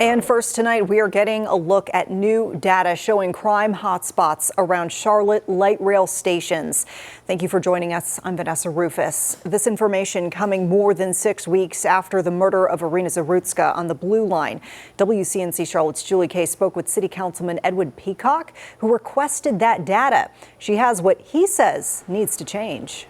And first tonight, we are getting a look at new data showing crime hotspots around Charlotte light rail stations. Thank you for joining us. I'm Vanessa Rufus. This information coming more than 6 weeks after the murder of Iryna Zarutska on the Blue Line. WCNC Charlotte's Julie Kay spoke with City Councilman Edwin Peacock, who requested that data. She has what he says needs to change.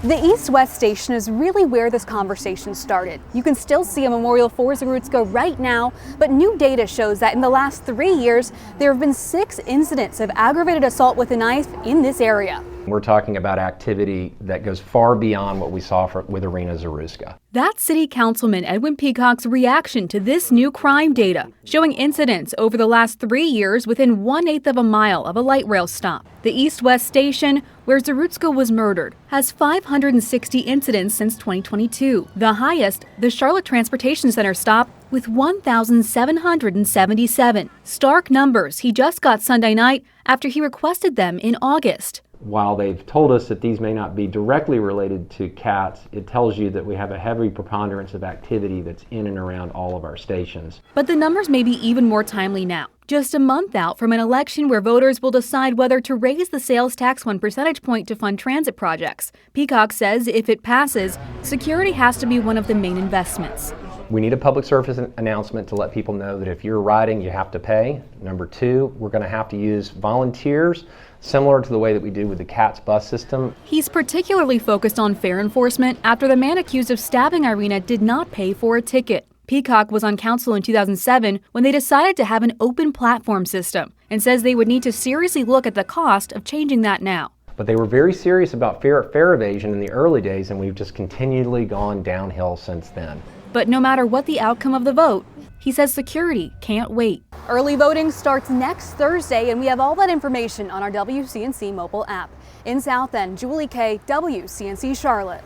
The east-west station is really where this conversation started. You can still see a memorial for Zarutska right now, but new data shows that in the last 3 years, there have been 6 incidents of aggravated assault with a knife in this area. We're talking about activity that goes far beyond what we saw with Iryna Zarutska. That's City Councilman Edwin Peacock's reaction to this new crime data, showing incidents over the last 3 years within 1/8 of a mile of a light rail stop. The east-west station, where Zarutska was murdered, has 560 incidents since 2022. The highest, the Charlotte Transportation Center stop, with 1,777. Stark numbers he just got Sunday night after he requested them in August. While they've told us that these may not be directly related to cats, it tells you that we have a heavy preponderance of activity that's in and around all of our stations. But the numbers may be even more timely now, just a month out from an election where voters will decide whether to raise the sales tax 1 percentage point to fund transit projects. Peacock says if it passes, security has to be one of the main investments. We need a public service announcement to let people know that if you're riding, you have to pay. Number 2, we're going to have to use volunteers, similar to the way that we do with the CATS bus system. He's particularly focused on fare enforcement after the man accused of stabbing Iryna did not pay for a ticket. Peacock was on council in 2007 when they decided to have an open platform system and says they would need to seriously look at the cost of changing that now. But they were very serious about fare evasion in the early days, and we've just continually gone downhill since then. But no matter what the outcome of the vote, he says security can't wait. Early voting starts next Thursday, and we have all that information on our WCNC mobile app. In South End, Julie Kay, WCNC Charlotte.